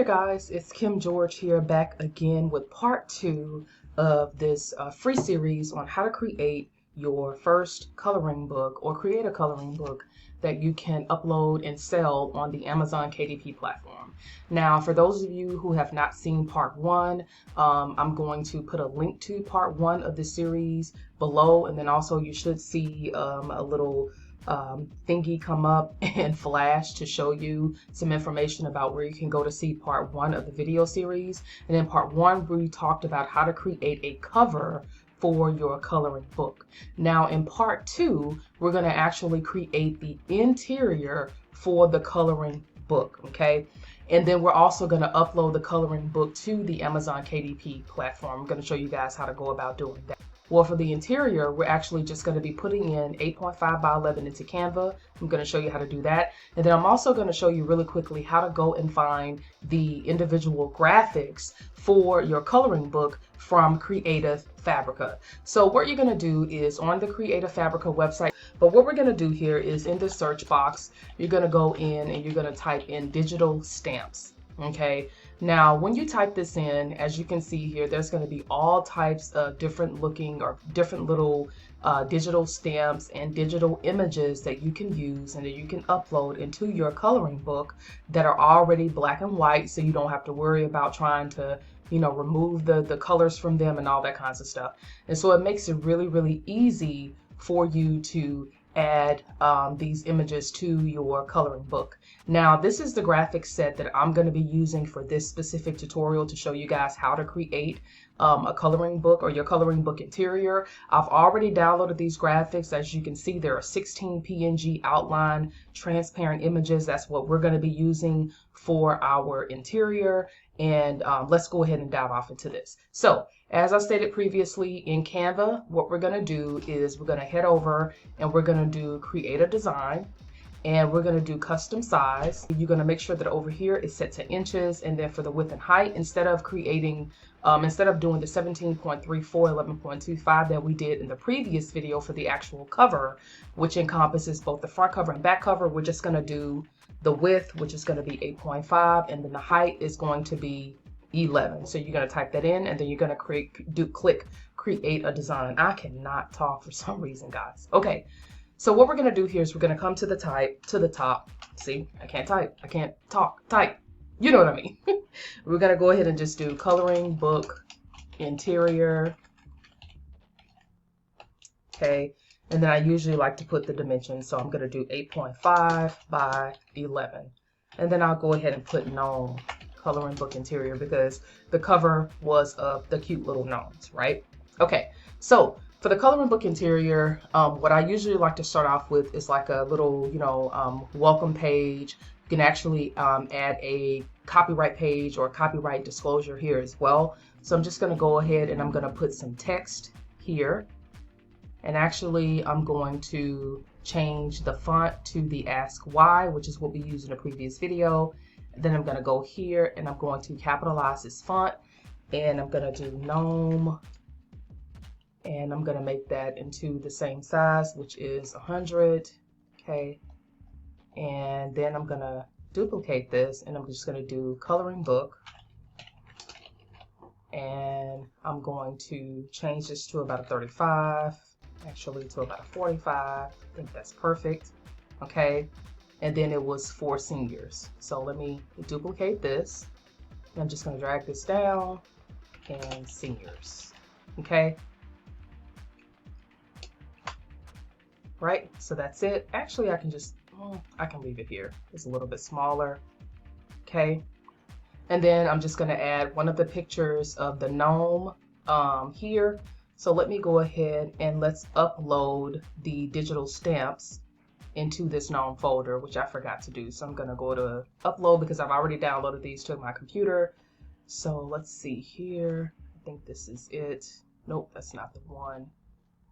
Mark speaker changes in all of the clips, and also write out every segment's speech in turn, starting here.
Speaker 1: there guys, it's Kim George here, back again with part 2 of this free series on how to create your first coloring book or create a coloring book that you can upload and sell on the Amazon KDP platform. Now, for those of you who have not seen part 1, I'm going to put a link to part 1 of the series below, and then also you should see a little thingy come up and flash to show you some information about where you can go to see part 1 of the video series. And in part 1 we talked about how to create a cover for your coloring book. Now in part 2 we're going to actually create the interior for the coloring book, okay? And then we're also going to upload the coloring book to the Amazon KDP platform. I'm going to show you guys how to go about doing that. Well, for the interior, we're actually just going to be putting in 8.5 by 11 into Canva. I'm going to show you how to do that. And then I'm also going to show you really quickly how to go and find the individual graphics for your coloring book from Creative Fabrica. So what you're going to do is on the Creative Fabrica website, but what we're going to do here is in the search box, you're going to go in and you're going to type in digital stamps. Okay, now when you type this in, as you can see here, there's going to be all types of different looking or different little digital stamps and digital images that you can use and that you can upload into your coloring book that are already black and white, so you don't have to worry about trying to, you know, remove the colors from them and all that kinds of stuff. And so it makes it really easy for you to add these images to your coloring book. Now this is the graphic set that I'm going to be using for this specific tutorial to show you guys how to create a coloring book or your coloring book interior. I've already downloaded these graphics. As you can see, there are 16 PNG outline transparent images. That's what we're going to be using for our interior. And let's go ahead and dive off into this. So as I stated previously, in Canva, what we're going to do is we're going to head over and we're going to do create a design, and we're going to do custom size. You're going to make sure that over here is set to inches, and then for the width and height, instead of doing the 17.34 11.25 that we did in the previous video for the actual cover, which encompasses both the front cover and back cover, we're just going to do the width, which is going to be 8.5, and then the height is going to be 11. So you're going to type that in, and then you're going to click create a design. I cannot talk for some reason, guys. Okay, so what we're going to do here is we're going to come to the top. See, I can't type, I can't talk, type, you know what I mean. We're going to go ahead and just do coloring book interior. Okay, and then I usually like to put the dimensions, so I'm going to do 8.5 by 11, and then I'll go ahead and put gnome coloring book interior because the cover was of the cute little gnomes, right? Okay, so for the coloring book interior, what I usually like to start off with is like a little, you know, welcome page. You can actually add a copyright page or copyright disclosure here as well. So I'm just going to go ahead and I'm going to put some text here, and actually I'm going to change the font to the Ask Why, which is what we used in the previous video. Then I'm going to go here and I'm going to capitalize this font, and I'm going to do gnome, and I'm going to make that into the same size, which is 100. Okay, and then I'm going to duplicate this, and I'm just going to do coloring book, and I'm going to change this to about a 35, actually to about a 45. I think that's perfect. Okay, and then it was for seniors. So let me duplicate this. I'm just going to drag this down, and seniors. Okay. Right. So that's it. Actually, I can just, I can leave it here. It's a little bit smaller. Okay. And then I'm just going to add one of the pictures of the gnome here. So let me go ahead and let's upload the digital stamps into this gnome folder, which I forgot to do. So I'm going to go to upload because I've already downloaded these to my computer. So let's see here. I think this is it. Nope, that's not the one.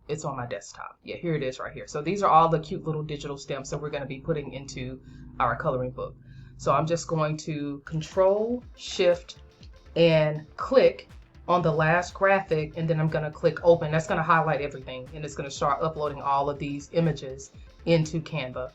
Speaker 1: It's on my desktop. Yeah, here it is right here. So these are all the cute little digital stamps that we're going to be putting into our coloring book. So I'm just going to Control Shift and click on the last graphic, and then I'm going to click open. That's going to highlight everything, and it's going to start uploading all of these images into Canva.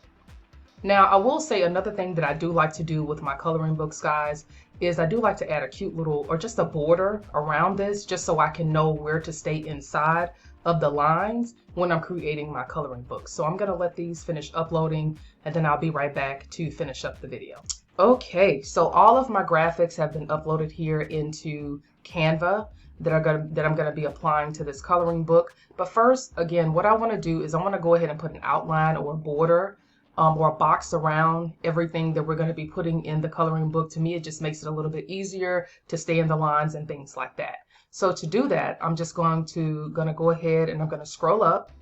Speaker 1: Now, I will say another thing that I do like to do with my coloring books, guys, is I do like to add a cute little, or just a border around this, just so I can know where to stay inside of the lines when I'm creating my coloring books. So I'm gonna let these finish uploading, and then I'll be right back to finish up the video. Okay, so all of my graphics have been uploaded here into Canva that I'm gonna be applying to this coloring book. But first, again, what I wanna do is I wanna go ahead and put an outline or a border or a box around everything that we're going to be putting in the coloring book. To me, it just makes it a little bit easier to stay in the lines and things like that. So to do that, I'm just going to go ahead and I'm going to scroll up,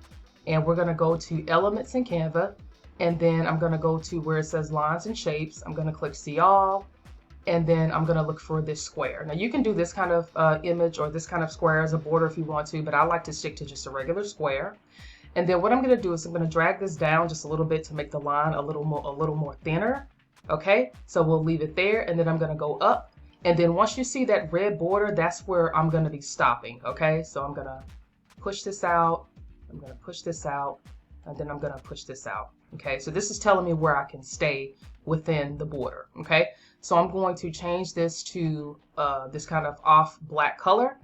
Speaker 1: and we're going to go to Elements in Canva, and then I'm going to go to where it says Lines and Shapes. I'm going to click See All, and then I'm going to look for this square. Now you can do this kind of image or this kind of square as a border if you want to, but I like to stick to just a regular square. And then what I'm going to do is I'm going to drag this down just a little bit to make the line a little more thinner. Okay, so we'll leave it there, and then I'm going to go up. And then once you see that red border, that's where I'm going to be stopping. Okay, so I'm going to push this out. I'm going to push this out, and then I'm going to push this out. Okay, so this is telling me where I can stay within the border. Okay, so I'm going to change this to this kind of off black color.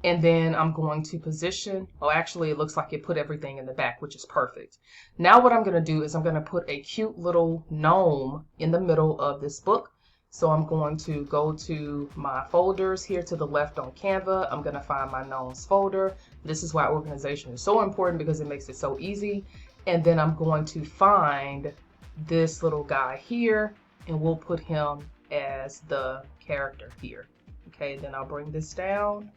Speaker 1: And then I'm going to position, oh, actually it looks like it put everything in the back, which is perfect. Now what I'm going to do is I'm going to put a cute little gnome in the middle of this book. So I'm going to go to my folders here to the left on Canva. I'm going to find my gnomes folder. This is why organization is so important, because it makes it so easy. And then I'm going to find this little guy here, and we'll put him as the character here. Okay, then I'll bring this down.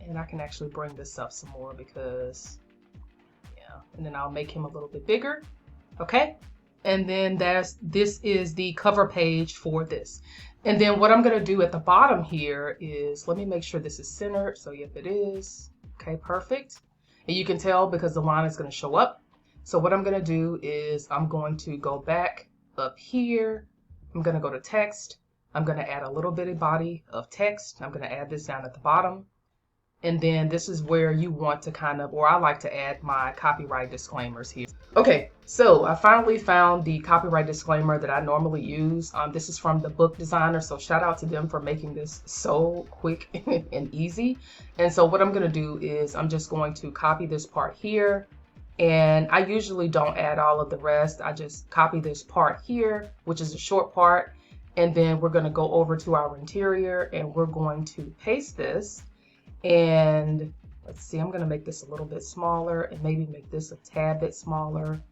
Speaker 1: And I can actually bring this up some more because, yeah, and then I'll make him a little bit bigger. Okay, and then this is the cover page for this. And then what I'm going to do at the bottom here is, let me make sure this is centered. So yep, it is. Okay, perfect. And you can tell because the line is going to show up. So what I'm going to do is I'm going to go back up here. I'm going to go to text. I'm going to add a little bitty body of text. I'm going to add this down at the bottom. And then this is where you want to kind of, or I like to add my copyright disclaimers here. Okay, so I finally found the copyright disclaimer that I normally use. This is from the book designer, so shout out to them for making this so quick and easy. And so what I'm going to do is I'm just going to copy this part here. And I usually don't add all of the rest. I just copy this part here, which is a short part. And then we're going to go over to our interior and we're going to paste this. And let's see, I'm going to make this a little bit smaller and maybe make this a tad bit smaller.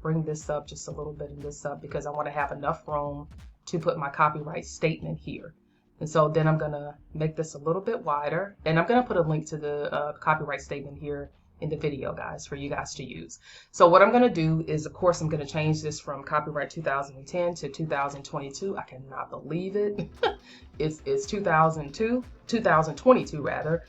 Speaker 1: Bring this up just a little bit and this up because I want to have enough room to put my copyright statement here. And so then I'm going to make this a little bit wider, and I'm going to put a link to the copyright statement here in the video, guys, for you guys to use. So what I'm going to do is, of course, I'm going to change this from copyright 2010 to 2022. I cannot believe it. It's 2022 rather.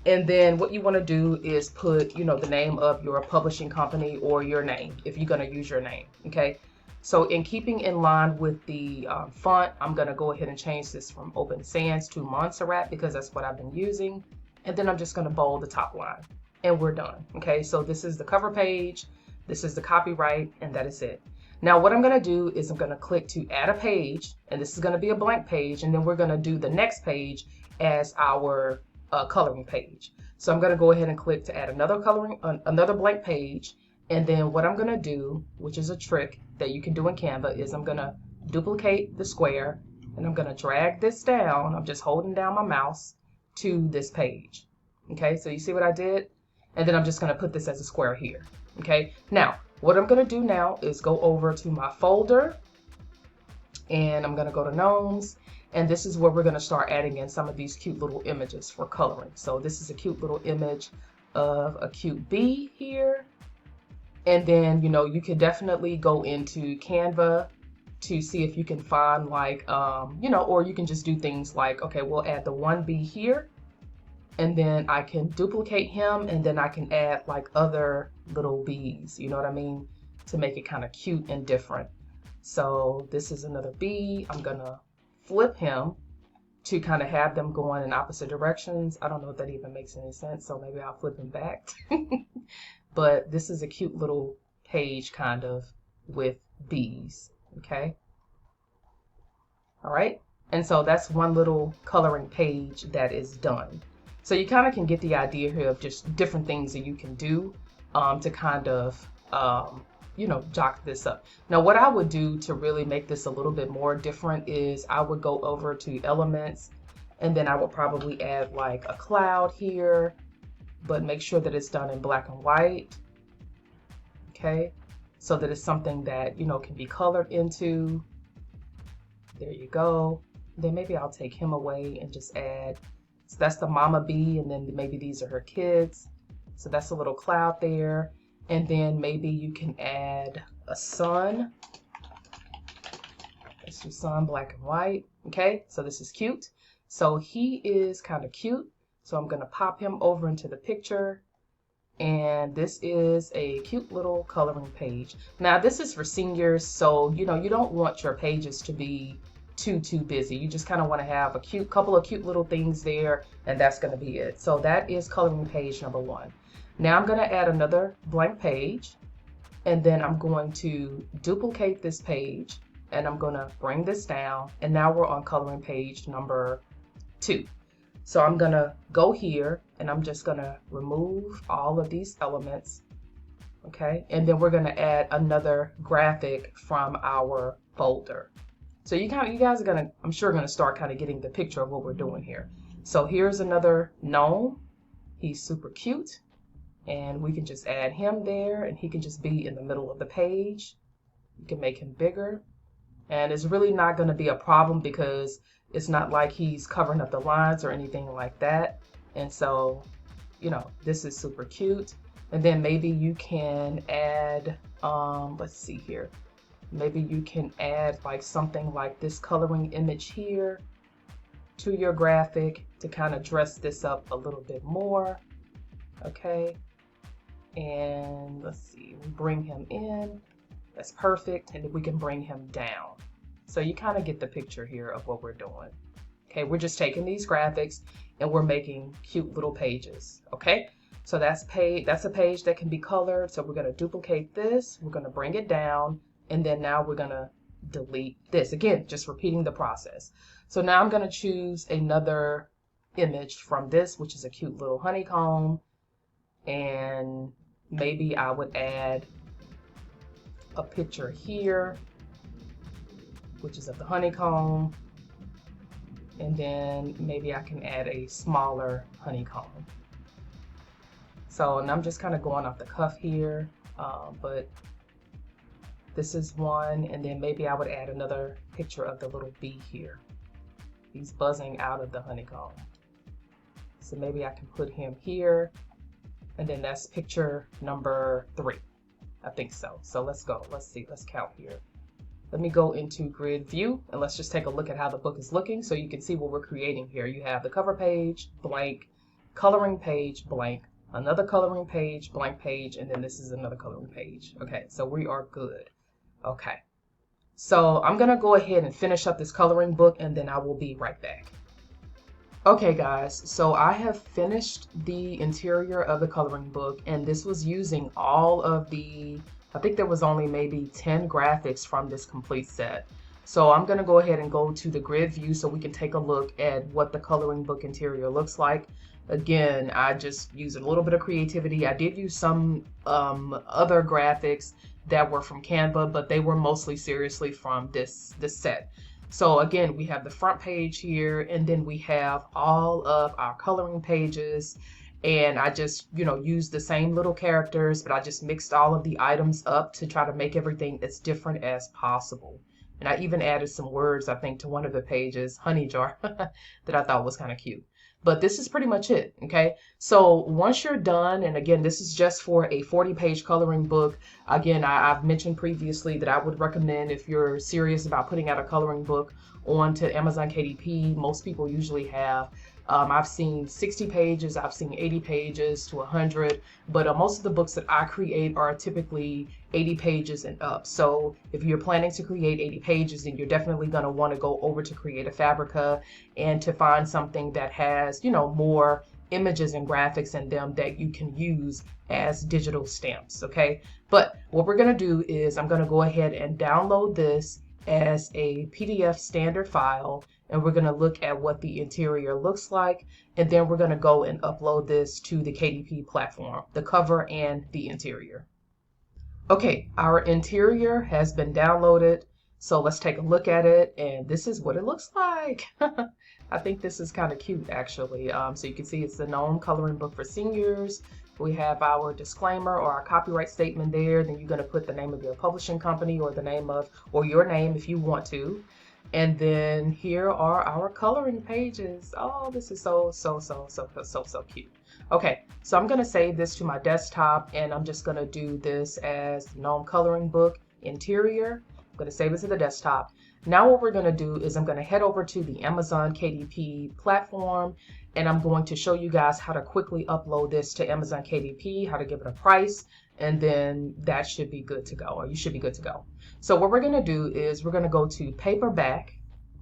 Speaker 1: And then what you want to do is put, you know, the name of your publishing company or your name if you're going to use your name. Okay. So in keeping in line with the font, I'm going to go ahead and change this from Open Sans to Montserrat because that's what I've been using. And then I'm just going to bold the top line and we're done. Okay. So this is the cover page. This is the copyright, and that is it. Now what I'm going to do is I'm going to click to add a page, and this is going to be a blank page. And then we're going to do the next page as our coloring page. So I'm going to go ahead and click to add another blank page. And then what I'm going to do, which is a trick that you can do in Canva, is I'm going to duplicate the square and I'm going to drag this down. I'm just holding down my mouse to this page. Okay, so you see what I did? And then I'm just going to put this as a square here. Okay, now what I'm going to do now is go over to my folder and I'm going to go to gnomes. And this is where we're going to start adding in some of these cute little images for coloring. So this is a cute little image of a cute bee here. And then, you know, you could definitely go into Canva to see if you can find like, you know, or you can just do things like, okay, we'll add the one bee here. And then I can duplicate him and then I can add like other little bees, you know what I mean? To make it kind of cute and different. So this is another bee. I'm going to flip him to kind of have them going in opposite directions. I don't know if that even makes any sense, so maybe I'll flip him back. But this is a cute little page kind of with bees. Okay. All right. And so that's one little coloring page that is done. So you kind of can get the idea here of just different things that you can do to kind of, you know, jock this up. Now, what I would do to really make this a little bit more different is I would go over to elements, and then I would probably add like a cloud here, but make sure that it's done in black and white. Okay, so that it's something that, you know, can be colored into. There you go. Then maybe I'll take him away and just add, so that's the mama bee, and then maybe these are her kids. So that's a little cloud there. And then maybe you can add a sun. Let's do sun, black and white. Okay, so this is cute. So he is kind of cute. So I'm gonna pop him over into the picture. And this is a cute little coloring page. Now this is for seniors, so you know, you don't want your pages to be too busy. You just kind of want to have a couple of cute little things there, and that's going to be it. So that is coloring page number 1. Now I'm going to add another blank page, and then I'm going to duplicate this page, and I'm going to bring this down, and now we're on coloring page number 2. So I'm going to go here, and I'm just going to remove all of these elements. Okay, and then we're going to add another graphic from our folder. So you guys are gonna, I'm sure, gonna start kind of getting the picture of what we're doing here. So here's another gnome. He's super cute, and we can just add him there, and he can just be in the middle of the page. You can make him bigger, and it's really not going to be a problem because it's not like he's covering up the lines or anything like that. And so, you know, this is super cute. And then maybe you can add, let's see here. Maybe you can add like something like this coloring image here to your graphic to kind of dress this up a little bit more. Okay. And let's see, we bring him in. That's perfect. And then we can bring him down. So you kind of get the picture here of what we're doing. Okay, we're just taking these graphics and we're making cute little pages. Okay, so that's a page that can be colored. So we're going to duplicate this. We're going to bring it down. And then now we're going to delete this. Again, just repeating the process. So now I'm going to choose another image from this, which is a cute little honeycomb. And maybe I would add a picture here, which is of the honeycomb. And then maybe I can add a smaller honeycomb. So, and I'm just kind of going off the cuff here, but this is one, and then maybe I would add another picture of the little bee here. He's buzzing out of the honeycomb. So maybe I can put him here, and then that's picture number 3. I think so. So let's go. Let's see. Let's count here. Let me go into grid view, and let's just take a look at how the book is looking so you can see what we're creating here. You have the cover page, blank, coloring page, blank, another coloring page, blank page, and then this is another coloring page. Okay, so we are good. Okay, so I'm gonna go ahead and finish up this coloring book, and then I will be right back. Okay guys, so I have finished the interior of the coloring book, and this was using all of the, I think there was only maybe 10 graphics from this complete set. So I'm gonna go ahead and go to the grid view so we can take a look at what the coloring book interior looks like. Again, I just used a little bit of creativity. I did use some other graphics that were from Canva, but they were mostly seriously from this set. So again, we have the front page here, and then we have all of our coloring pages. And I just, you know, used the same little characters, but I just mixed all of the items up to try to make everything as different as possible. And I even added some words, I think, to one of the pages, honey jar, that I thought was kind of cute. But this is pretty much it, okay? So once you're done, and again, this is just for a 40-page coloring book. Again, I've mentioned previously that I would recommend, if you're serious about putting out a coloring book onto Amazon KDP, most people usually have. I've seen 60 pages, I've seen 80 pages to 100, but most of the books that I create are typically 80 pages and up. So if you're planning to create 80 pages, then you're definitely going to want to go over to Create a Fabrica and to find something that has, you know, more images and graphics in them that you can use as digital stamps, okay? But what we're gonna do is I'm gonna go ahead and download this as a PDF standard file, and we're gonna look at what the interior looks like, and then we're gonna go and upload this to the KDP platform, the cover and the interior. Okay, our interior has been downloaded, so let's take a look at it, and this is what it looks like. I think this is kind of cute, actually. So you can see it's the Gnome Coloring Book for Seniors. We have our disclaimer or our copyright statement there. Then you're going to put the name of your publishing company or the name of, or your name if you want to. And then here are our coloring pages. Oh, this is so cute. Okay, so I'm going to save this to my desktop, and I'm just going to do this as Gnome Coloring Book Interior. I'm going to save it to the desktop. Now what we're going to do is I'm going to head over to the Amazon KDP platform, and I'm going to show you guys how to quickly upload this to Amazon KDP, how to give it a price, and then that should be good to go, or you should be good to go. So what we're going to do is we're going to go to paperback,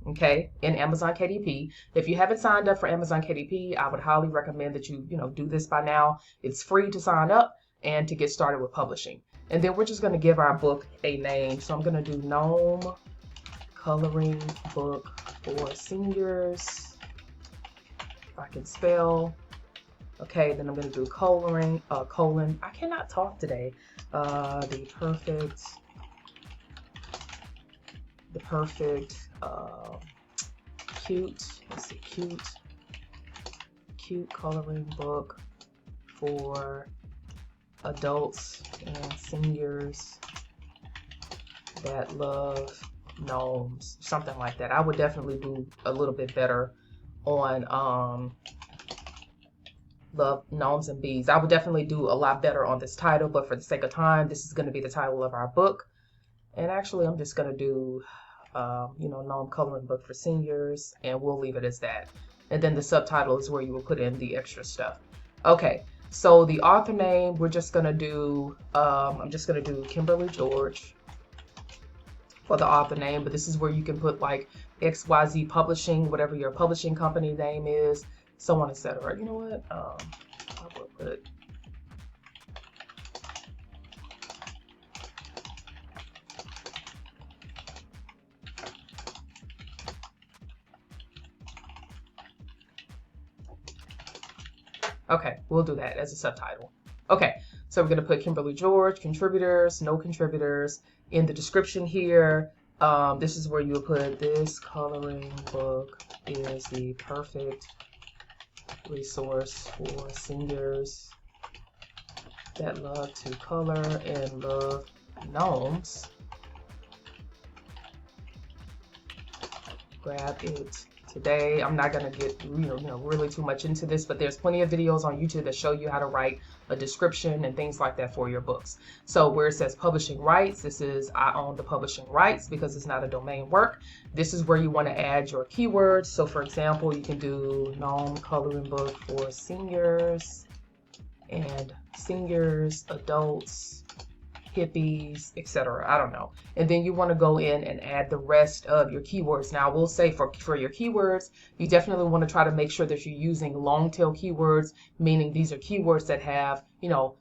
Speaker 1: okay, in Amazon KDP. If you haven't signed up for Amazon KDP, I would highly recommend that you do this by now. It's free to sign up and to get started with publishing. And then we're just going to give our book a name. So I'm going to do Gnome Coloring Book for Seniors, if I can spell. Okay, then I'm going to do colon, I cannot talk today. The perfect, cute, let's see, cute coloring book for adults and seniors that love gnomes, something like that. I would definitely do a little bit better on love gnomes and bees. I would definitely do a lot better on this title, but for the sake of time, this is going to be the title of our book. And actually, I'm just going to do Gnome Coloring Book for Seniors, and we'll leave it as that. And then the subtitle is where you will put in the extra stuff. Okay, so the author name, we're just going to do, I'm just going to do Kimberly George for the author name, but this is where you can put like XYZ Publishing, whatever your publishing company name is, so on, etc. You know what? I will put okay, we'll do that as a subtitle. Okay, so we're going to put Kimberly George, contributors, no contributors. In the description here, this is where you will put, this coloring book is the perfect resource for seniors that love to color and love gnomes. Grab it today. I'm not going to get really too much into this, but there's plenty of videos on YouTube that show you how to write a description and things like that for your books. So where it says publishing rights, this is I own the publishing rights because it's not a domain work. This is where you want to add your keywords. So for example, you can do Gnome Coloring Book for Seniors and seniors, adults, hippies, etc. I don't know. And then you want to go in and add the rest of your keywords. Now I will say for your keywords, you definitely want to try to make sure that you're using long tail keywords, meaning these are keywords that have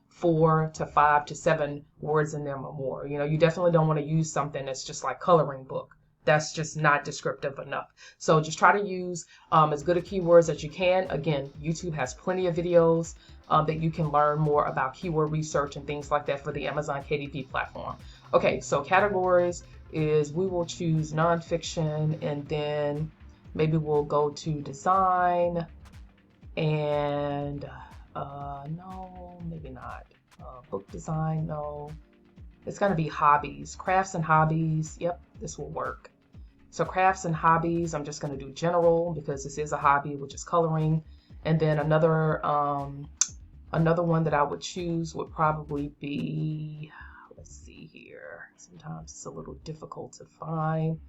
Speaker 1: 4 to 5 to 7 words in them or more. You definitely don't want to use something that's just like coloring book. That's just not descriptive enough. So just try to use as good a keywords as you can. Again, YouTube has plenty of videos that you can learn more about keyword research and things like that for the Amazon KDP platform. Okay, so categories is we will choose nonfiction, and then maybe we'll go to design, and no, maybe not. Book design, no. It's going to be hobbies, crafts and hobbies. Yep, this will work. So crafts and hobbies, I'm just going to do general because this is a hobby, which is coloring. And then another one that I would choose would probably be, let's see here. Sometimes it's a little difficult to find.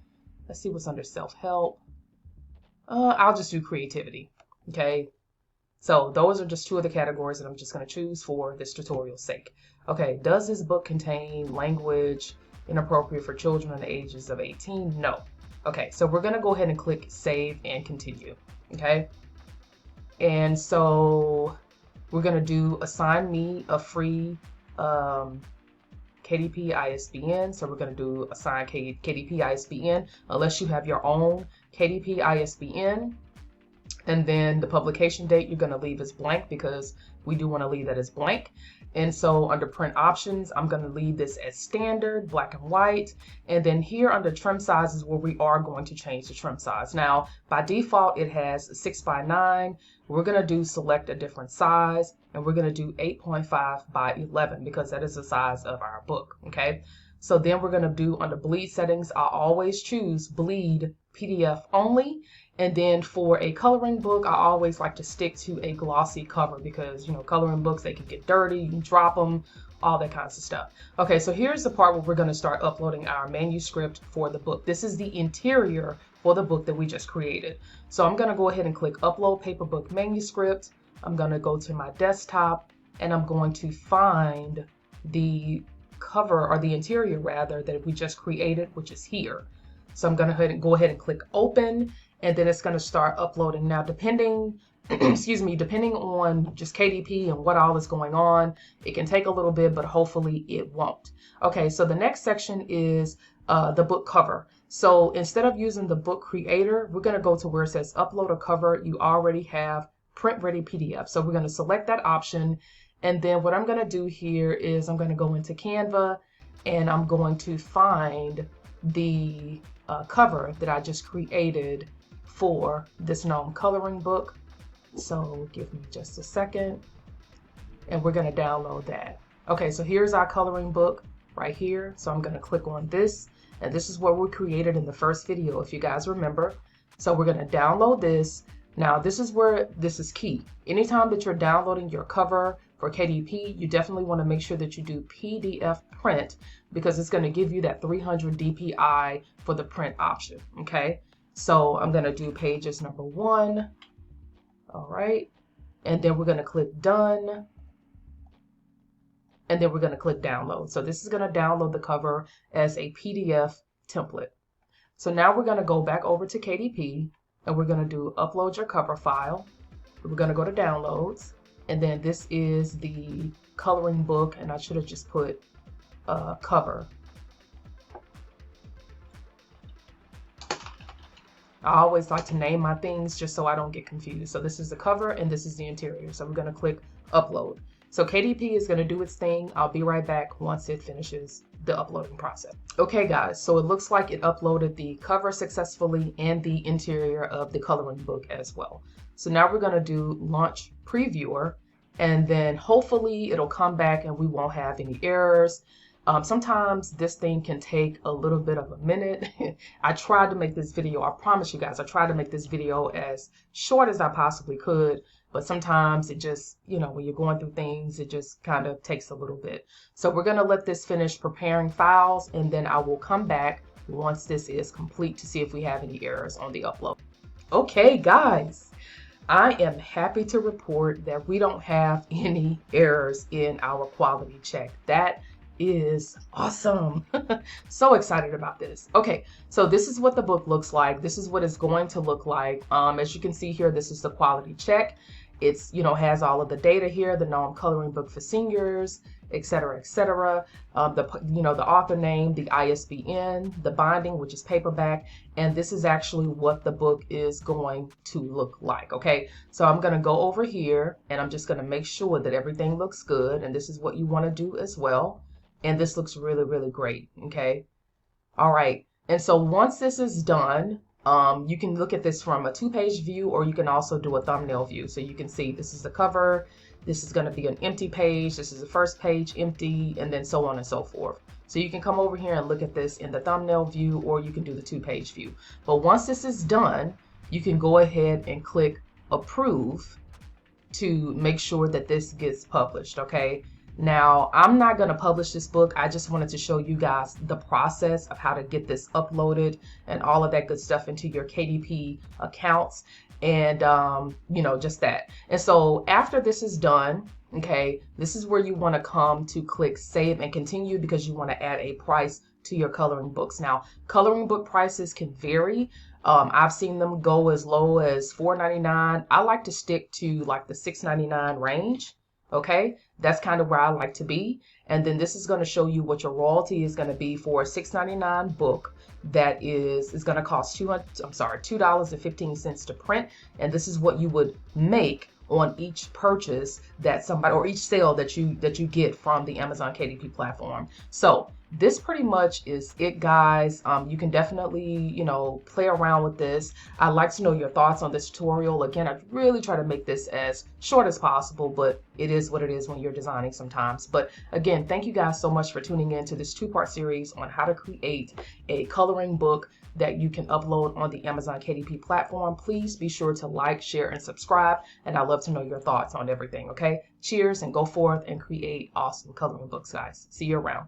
Speaker 1: Let's see what's under self-help. I'll just do creativity. Okay. So those are just two of the categories that I'm just going to choose for this tutorial's sake. Okay, does this book contain language inappropriate for children in the ages of 18? No. Okay, so we're going to go ahead and click Save and Continue. Okay. And so we're going to do assign me a free KDP ISBN. So we're going to do assign KDP ISBN unless you have your own KDP ISBN. And then the publication date you're going to leave as blank because we do want to leave that as blank. And so under print options, I'm going to leave this as standard, black and white. And then here under trim size is where we are going to change the trim size. Now, by default, it has 6x9. We're going to do select a different size, and we're going to do 8.5 by 11 because that is the size of our book. Okay. So then we're going to do under bleed settings, I always choose bleed PDF only. And then for a coloring book, I always like to stick to a glossy cover because, you know, coloring books, they can get dirty, you can drop them, all that kinds of stuff. Okay, so here's the part where we're going to start uploading our manuscript for the book. This is the interior for the book that we just created. So I'm going to go ahead and click Upload Paperbook Manuscript. I'm going to go to my desktop and I'm going to find the cover, or the interior rather, that we just created, which is here. So I'm going to go ahead and click Open, and then it's going to start uploading. Now, depending depending on just KDP and what all is going on, it can take a little bit, but hopefully it won't. Okay, so the next section is the book cover. So instead of using the book creator, we're going to go to where it says upload a cover. You already have print ready PDF. So we're going to select that option. And then what I'm going to do here is I'm going to go into Canva and I'm going to find the cover that I just created for this gnome coloring book. So give me just a second and we're going to download that. Okay, so here's our coloring book right here. So I'm going to click on this, and this is what we created in the first video, if you guys remember. So we're going to download this. Now this is where this is key. Anytime that you're downloading your cover for KDP, you definitely want to make sure that you do PDF print because it's going to give you that 300 DPI for the print option. Okay, so I'm going to do pages number 1. All right, and then we're going to click done, and then we're going to click download. So this is going to download the cover as a PDF template. So now we're going to go back over to KDP and we're going to do upload your cover file. We're going to go to downloads, and then this is the coloring book, and I should have just put cover. I always like to name my things just so I don't get confused. So this is the cover and this is the interior. So we're going to click upload. So KDP is going to do its thing. I'll be right back once it finishes the uploading process. Okay guys, so it looks like it uploaded the cover successfully and the interior of the coloring book as well. So now we're going to do launch previewer, and then hopefully it'll come back and we won't have any errors. Sometimes this thing can take a little bit of a minute. I tried to make this video, I promise you guys, I tried to make this video as short as I possibly could, but sometimes it just, you know, when you're going through things, it just kind of takes a little bit. So we're going to let this finish preparing files, and then I will come back once this is complete to see if we have any errors on the upload. Okay, guys, I am happy to report that we don't have any errors in our quality check. That is awesome. So excited about this. Okay, so this is what the book looks like. This is what it's going to look like. As you can see here, this is the quality check. It's, you know, has all of the data here, the gnome coloring book for seniors, etc., etc. The author name, the ISBN, the binding, which is paperback, and this is actually what the book is going to look like. Okay, so I'm going to go over here and I'm just going to make sure that everything looks good, and this is what you want to do as well. And this looks really, really great. Okay. All right. And so once this is done, you can look at this from a 2-page view, or you can also do a thumbnail view. So you can see this is the cover. This is going to be an empty page. This is the first page empty, and then so on and so forth. So you can come over here and look at this in the thumbnail view, or you can do the 2-page view. But once this is done, you can go ahead and click approve to make sure that this gets published. Okay. Now, I'm not going to publish this book. I just wanted to show you guys the process of how to get this uploaded and all of that good stuff into your KDP accounts, and, you know, just that. And so after this is done, Okay, this is where you want to come to click save and continue because you want to add a price to your coloring books. Now, coloring book prices can vary. I've seen them go as low as $4.99. I like to stick to like the $6.99 range. Okay, that's kind of where I like to be. And then this is going to show you what your royalty is going to be for a $6.99 book that is going to cost $2.15 to print. And this is what you would make on each purchase that somebody, or each sale that you get from the Amazon KDP platform. So this pretty much is it, guys. You can definitely, you know, play around with this. I'd like to know your thoughts on this tutorial. Again, I really try to make this as short as possible, but it is what it is when you're designing sometimes. But again, thank you guys so much for tuning in to this two-part series on how to create a coloring book that you can upload on the Amazon KDP platform. Please be sure to like, share, and subscribe. And I'd love to know your thoughts on everything, okay? Cheers, and go forth and create awesome coloring books, guys. See you around.